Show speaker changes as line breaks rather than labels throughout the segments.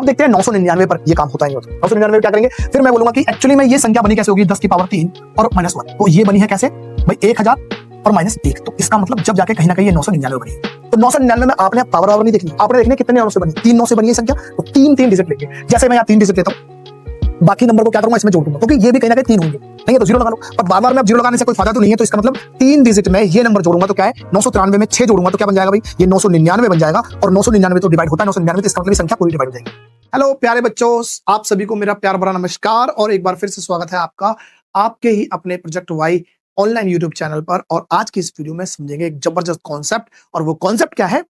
अब देखते हैं 999 पर ये काम होता है नहीं होता। 999 क्या करेंगे, फिर मैं बोलूंगा कि एक्चुअली में ये संख्या बनी कैसे होगी, 10 की पावर 3 और -1। तो ये बनी है कैसे भाई, 1000 और -1। तो इसका मतलब जब जाके कहीं ना कहीं ये 999 बनी। तो 999 में आपने पावर नहीं देखनी, आपने देखने कितने 9 से बनी, 3 9 से बनी है संख्या। तो 3 डिजिट लेंगे। जैसे मैं यहाँ 3 डिजिट लेता हूँ, बाकी नंबर को क्या करूंगा, इसमें जोड़ दूंगा, क्योंकि ये भी कहीं ना कहीं 3 होंगे। नहीं है तो 0 लगा लो, पर बार बार में अब 0 लगाने से कोई फायदा तो नहीं है। तो इसका मतलब 3 डिजिट में ये नंबर जोड़ूंगा तो क्या है, 993 में 6 जोड़ूंगा तो क्या बन जाएगा भाई, ये 999 बन जाएगा। और 999 तो डिवाइड होता है 999, तो इसका मतलब संख्या पूरी डिवाइड हो जाएगी। हेलो प्यारे बच्चों, आप सभी को मेरा प्यार भरा नमस्कार और एक बार फिर से स्वागत है आपका आपके ही अपने प्रोजेक्ट वाई ऑनलाइन यूट्यूब चैनल पर। और आज की इस वीडियो में समझेंगे एक जबरदस्त कॉन्सेप्ट, और वो कॉन्सेप्ट क्या है,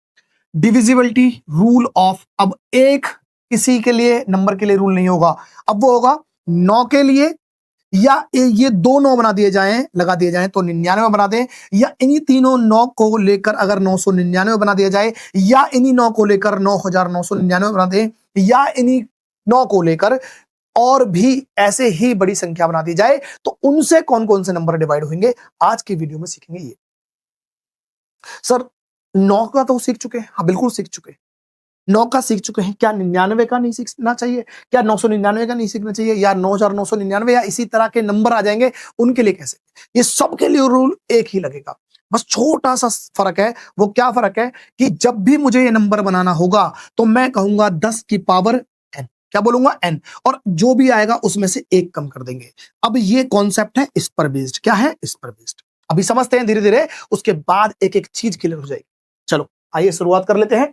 डिविजिबिलिटी रूल ऑफ। अब एक किसी के लिए नंबर के लिए रूल नहीं होगा, अब वो होगा 9 के लिए, या ये 2 9 बना दिए जाएं, लगा दिए जाएं तो 99 बना दें, या इन्हीं तीनों 9 को लेकर अगर 999 बना दिया जाए, या इन्हीं 9 को लेकर 9999 बना दें, या इन्हीं 9 को लेकर और भी ऐसे ही बड़ी संख्या बना दी जाए, तो उनसे कौन कौन से नंबर डिवाइड होंगे, आज की वीडियो में सीखेंगे। ये सर 9 का तो सीख चुके हैं, हाँ बिल्कुल सीख चुके हैं, 9 का सीख चुके हैं, क्या 99 का नहीं सीखना चाहिए, क्या 999 का नहीं सीखना चाहिए, या 9999, या इसी तरह के नंबर आ जाएंगे उनके लिए कैसे। ये सबके लिए रूल एक ही लगेगा, बस छोटा सा फर्क है। वो क्या फर्क है कि जब भी मुझे ये नंबर बनाना होगा तो मैं कहूंगा 10 की पावर n, क्या बोलूंगा n, और जो भी आएगा उसमें से एक कम कर देंगे। अब ये कॉन्सेप्ट है इस पर बेस्ड, क्या है इस पर बेस्ड, अभी समझते हैं धीरे धीरे, उसके बाद एक एक चीज क्लियर हो जाएगी। चलो आइए शुरुआत कर लेते हैं।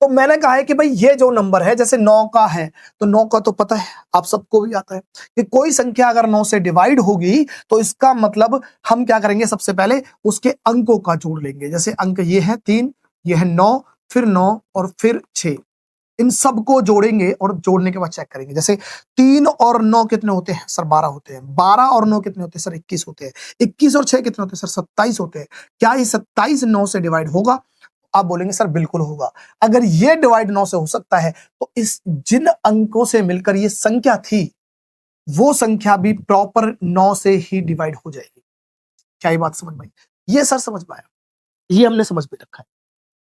तो मैंने कहा है कि भाई ये जो नंबर है, जैसे 9 का है, तो 9 का तो पता है, आप सबको भी आता है कि कोई संख्या अगर 9 से डिवाइड होगी तो इसका मतलब हम क्या करेंगे, सबसे पहले उसके अंकों का जोड़ लेंगे। जैसे अंक ये है 3, ये है 9, फिर 9 और फिर 6, इन सबको जोड़ेंगे और जोड़ने के बाद चेक करेंगे। जैसे 3 और 9 कितने होते हैं सर, 12 होते हैं। 12 और 9 कितने होते हैं सर, 21 होते हैं। 21 और 6 कितने होते हैं सर, 27 होते हैं। क्या ये 27 9 से डिवाइड होगा? आप बोलेंगे सर बिल्कुल होगा। अगर ये डिवाइड 9 से हो सकता है तो इस जिन अंकों से मिलकर ये संख्या थी, वो संख्या भी प्रॉपर 9 से ही डिवाइड हो जाएगी। क्या ये बात समझ में आई? ये सर समझ पाया, ये हमने समझ में रखा है।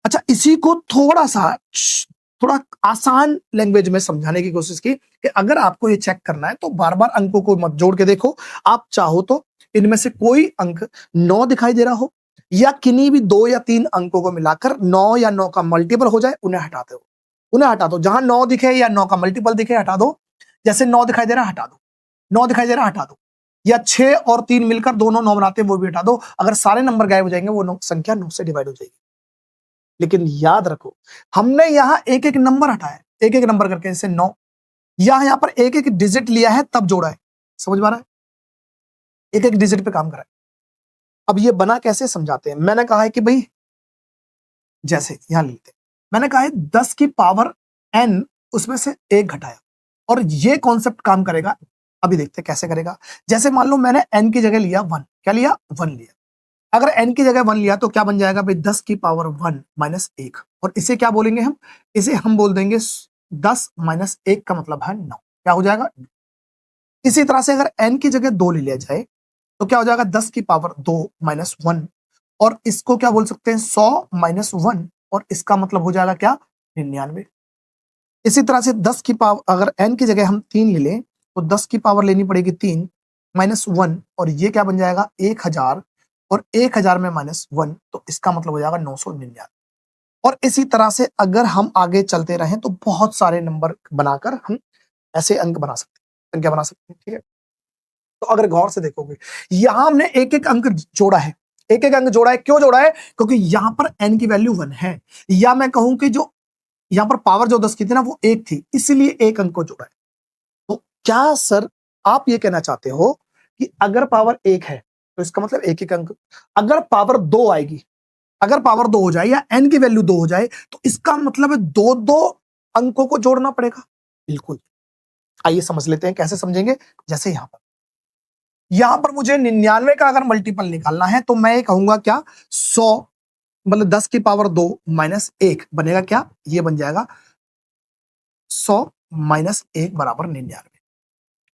अच्छा, इसी को थोड़ा आसान लैंग्वेज में समझाने की कोशिश की कि अगर आपको ये चेक करना है तो बार बार अंकों को मत जोड़ के देखो। आप चाहो तो इनमें से कोई अंक 9 दिखाई दे रहा हो, या किन्हीं भी 2 या 3 अंकों को मिलाकर 9 या 9 का मल्टीपल हो जाए, उन्हें हटा दो, उन्हें हटा दो। जहां 9 दिखे या 9 का मल्टीपल दिखे, हटा दो। जैसे 9 दिखाई दे रहा, हटा दो। 9 दिखाई दे रहा, हटा दो। या 6 और 3 मिलकर दोनों 9 बनाते हैं, वो भी हटा दो। अगर सारे नंबर गायब हो जाएंगे, वो संख्या 9 से डिवाइड हो जाएगी। लेकिन याद रखो, हमने यहां एक एक नंबर हटाया, एक एक नंबर करके, जैसे 9, यहां पर एक एक डिजिट लिया है तब जोड़ा है। समझ में आ रहा है? एक एक डिजिट पे काम करा है। अब ये बना कैसे समझाते हैं। मैंने कहा है कि भाई जैसे यहां लेते हैं, मैंने कहा है 10 की पावर n, उसमें से 1 घटाया, और ये कॉन्सेप्ट काम करेगा। अभी देखते हैं कैसे करेगा। जैसे मान लो मैंने n की जगह लिया 1, क्या लिया 1 लिया। अगर n की जगह 1 लिया तो क्या बन जाएगा भाई, 10 की पावर 1 माइनस 1, और इसे क्या बोलेंगे हम, इसे हम बोल देंगे 10 माइनस 1 का मतलब है 9। क्या हो जाएगा? इसी तरह से अगर n की जगह 2 ले लिया जाए तो क्या हो जाएगा, 10 की पावर 2 माइनस 1, और इसको क्या बोल सकते हैं 100 माइनस 1, और इसका मतलब हो जाएगा क्या, 99। इसी तरह से 10 की पावर, अगर n की जगह हम 3 ले लें तो 10 की पावर लेनी पड़ेगी 3 माइनस 1, और ये क्या बन जाएगा 1000, और 1000 में माइनस 1, तो इसका मतलब हो जाएगा 999। और इसी तरह से अगर हम आगे चलते रहें तो बहुत सारे नंबर बनाकर हम ऐसे अंक बना सकते हैं, संख्या बना सकते हैं। ठीक है, तो अगर गौर से देखोगे, यहां हमने एक एक अंक जोड़ा है, एक एक अंक जोड़ा है। क्यों जोड़ा है? क्योंकि यहां पर n की वैल्यू 1 है, या मैं कहूं कि जो यहां पर पावर जो 10 की थी ना, वो 1 थी, इसलिए एक अंक को जोड़ा है। तो क्या सर आप ये कहना चाहते हो कि अगर पावर 1 है तो इसका मतलब एक एक अंक, अगर पावर 2 आएगी, अगर पावर 2 हो जाए या n की वैल्यू 2 हो जाए, तो इसका मतलब है 2 अंकों को जोड़ना पड़ेगा? बिल्कुल। आइए समझ लेते हैं, कैसे समझेंगे। जैसे यहां पर मुझे 99 का अगर मल्टीपल निकालना है तो मैं कहूंगा क्या, 100 मतलब 10 की पावर 2 माइनस 1 बनेगा क्या, ये बन जाएगा 100 माइनस 1 बराबर 99।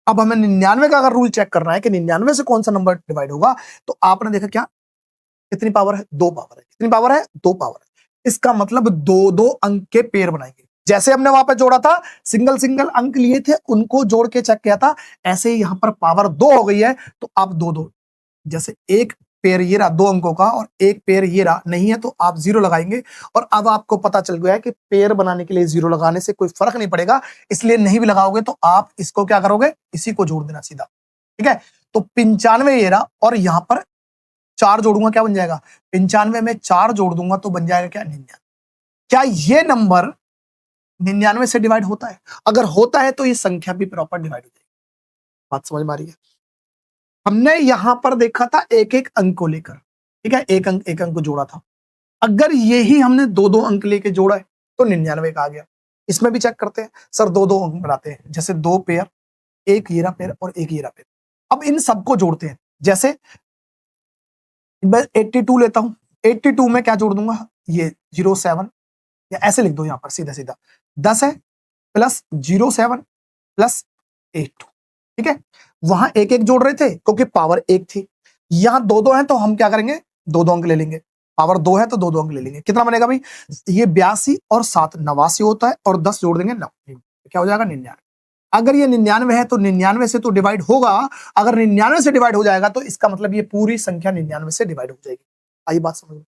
अब हमें 99 का अगर रूल चेक करना है कि 99 से कौन सा नंबर डिवाइड होगा, तो आपने देखा क्या, कितनी पावर है, 2 पावर है। कितनी पावर है, 2 पावर है। इसका मतलब 2 2 अंक के पेयर बनाएंगे। जैसे हमने वहां पे जोड़ा था, सिंगल सिंगल अंक लिए थे, उनको जोड़ के चेक किया था, ऐसे ही यहां पर पावर 2 हो गई है, तो आप दो दो, जैसे एक पेयर ये रहा 2 अंकों का और एक पेयर ये रहा, नहीं है तो आप 0 लगाएंगे। और अब आपको पता चल गया है कि पेयर बनाने के लिए 0 लगाने से कोई फर्क नहीं पड़ेगा, इसलिए नहीं भी लगाओगे तो आप इसको क्या करोगे, इसी को जोड़ देना सीधा। ठीक है, तो 95 ये रहा और यहां पर 4 जोड़ूंगा, क्या बन जाएगा, 95 में 4 जोड़ दूंगा तो बन जाएगा क्या, 99। क्या ये नंबर 99 से डिवाइड होता है? अगर होता है तो ये संख्या भी प्रॉपर डिवाइड हो जाएगी। बात समझ में आ रही है? हमने यहां पर देखा था एक एक अंक को लेकर, ठीक है, एक अंक को जोड़ा था। अगर यही हमने दो दो अंक लेके जोड़ा है तो 99 का आ गया। इसमें भी चेक करते हैं, सर दो दो अंक बनाते हैं, जैसे 2 पेयर, एक येरा पेयर और एक येरा पेयर। अब इन सबको जोड़ते हैं, जैसे मैं 82 लेता हूं, 82 में क्या जोड़ दूंगा, ये 07, या ऐसे लिख दो यहां पर सीधा सीधा, 10 है प्लस 07 प्लस 82। ठीक है, वहां एक एक जोड़ रहे थे क्योंकि पावर 1 थी, यहां दो दो है तो हम क्या करेंगे, दो दो अंक ले लेंगे, पावर 2 है तो दो दो अंक ले लेंगे। कितना बनेगा भाई, ये 82 और 7 89 होता है, और 10 जोड़ देंगे 9, क्या हो जाएगा 99। अगर ये 99 है तो 99 से तो डिवाइड होगा, अगर 99 से डिवाइड हो जाएगा तो इसका मतलब ये पूरी संख्या 99 से डिवाइड हो जाएगी। आई बात समझ में?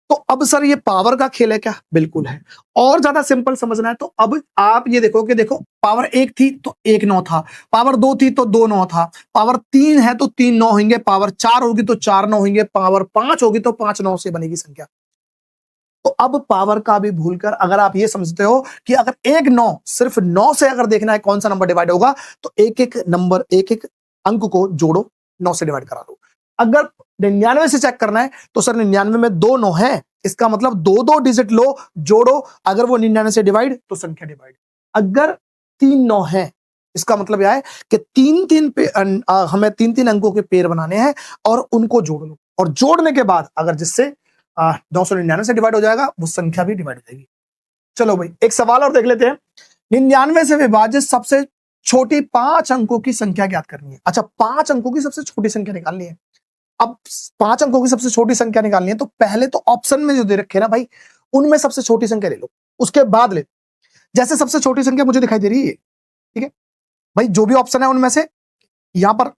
तो अब सर ये पावर का खेल है क्या, बिल्कुल है। और ज्यादा सिंपल समझना है तो अब आप ये देखो कि देखो पावर 1 थी तो 1 9 था, पावर 2 थी तो 2 9 था, पावर 3 है तो 3 9 होंगे, पावर 4 होगी तो 4 9 होंगे, पावर 5 होगी तो 5 9 से बनेगी संख्या। तो अब पावर का भी भूलकर अगर आप ये समझते हो कि अगर एक 9 सिर्फ 9 से अगर देखना है कौन सा नंबर डिवाइड होगा, तो एक एक नंबर एक एक अंक को जोड़ो, 9 से डिवाइड करा दो। अगर 99 से चेक करना है तो सर 99 में 2 9 है, इसका मतलब दो दो डिजिट लो, जोड़ो, अगर वो 99 से डिवाइड तो संख्या डिवाइड। अगर 3 9 है, इसका मतलब यह है कि हमें 3 अंकों के पेयर बनाने हैं और उनको जोड़ लो, और जोड़ने के बाद अगर जिससे 999 से डिवाइड हो जाएगा वो संख्या भी डिवाइड हो जाएगी। चलो भाई एक सवाल और देख लेते हैं, 99 से विभाजित सबसे छोटी 5 अंकों की संख्या ज्ञात करनी है। अच्छा, 5 अंकों की सबसे छोटी संख्या निकालनी है। अब 5 अंकों की सबसे छोटी संख्या निकालनी है तो पहले तो ऑप्शन में जो दे रखे ना भाई, उनमें सबसे छोटी संख्या ले लो, उसके बाद ले, जैसे सबसे छोटी संख्या मुझे दिखाई दे रही है, ठीक है भाई, जो भी ऑप्शन है उनमें से यहां पर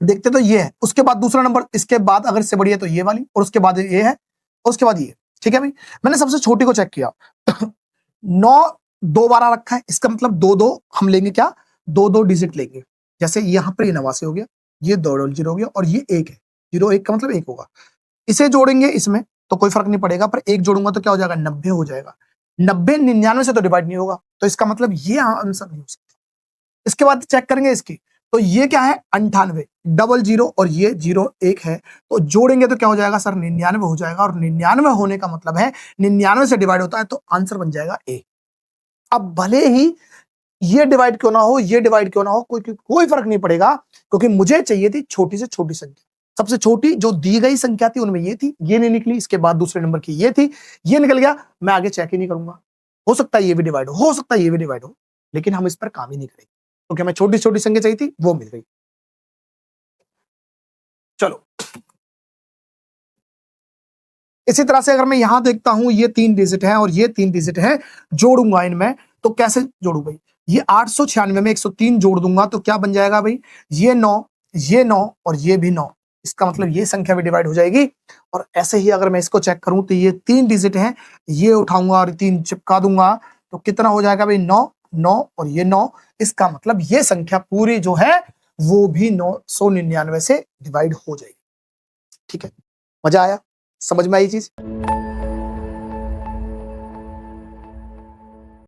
देखते तो ये है, उसके बाद दूसरा नंबर, इसके बाद अगर इससे बड़ी है तो ये वाली, और उसके बाद ये है, और उसके बाद ये। ठीक है भाई, मैंने सबसे छोटी को चेक किया 9 2 बार रखा है, इसका मतलब दो दो हम लेंगे, क्या दो दो डिजिट लेंगे, जैसे यहां पर ये 89 हो गया, ये 2 0 हो गया, और ये 1 है, 0 1 का मतलब 1 होगा। इसे जोड़ेंगे इसमें तो कोई फर्क नहीं पड़ेगा, पर एक जोड़ूंगा तो क्या हो जाएगा, 90 हो जाएगा। 90 99 से तो डिवाइड नहीं होगा, तो इसका मतलब ये आंसर नहीं हो सकता। इसके बाद चेक करेंगे इसकी, तो ये क्या है 98, डबल 0 और ये 0 1 है, तो जोड़ेंगे तो क्या हो जाएगा सर 99 हो जाएगा, और 99 होने का मतलब है 99 से डिवाइड होता है, तो आंसर बन जाएगा ए। अब भले ही ये डिवाइड क्यों ना हो, ये डिवाइड क्यों ना हो, कोई फर्क नहीं पड़ेगा, क्योंकि मुझे चाहिए थी छोटी से छोटी संख्या। सबसे छोटी जो दी गई संख्या थी उनमें ये थी, ये नहीं निकली, इसके बाद दूसरे नंबर की ये थी, ये निकल गया, मैं आगे चेक ही नहीं करूंगा। हो सकता है ये भी डिवाइड हो सकता है ये भी डिवाइड हो, लेकिन हम इस पर काम ही नहीं करेंगे, क्योंकि हमें छोटी छोटी संख्या चाहिए थी, वो मिल गई। चलो इसी तरह से अगर मैं यहां देखता हूं, ये 3 डिजिट है और ये 3 डिजिट है, जोड़ूंगा इनमें तो कैसे जोड़ू भाई, ये 896 में 103 जोड़ दूंगा तो क्या बन जाएगा भाई, ये 9 और ये भी 9, इसका मतलब ये संख्या भी डिवाइड हो जाएगी। और ऐसे ही अगर मैं इसको चेक करूं तो ये 3 डिजिट है, ये उठाऊंगा और 3 चिपका दूंगा तो कितना हो जाएगा भाई, 9 9 और ये 9, इसका मतलब ये संख्या पूरी जो है वो भी 999 से डिवाइड हो जाएगी। ठीक है, मजा आया, समझ में आई चीज।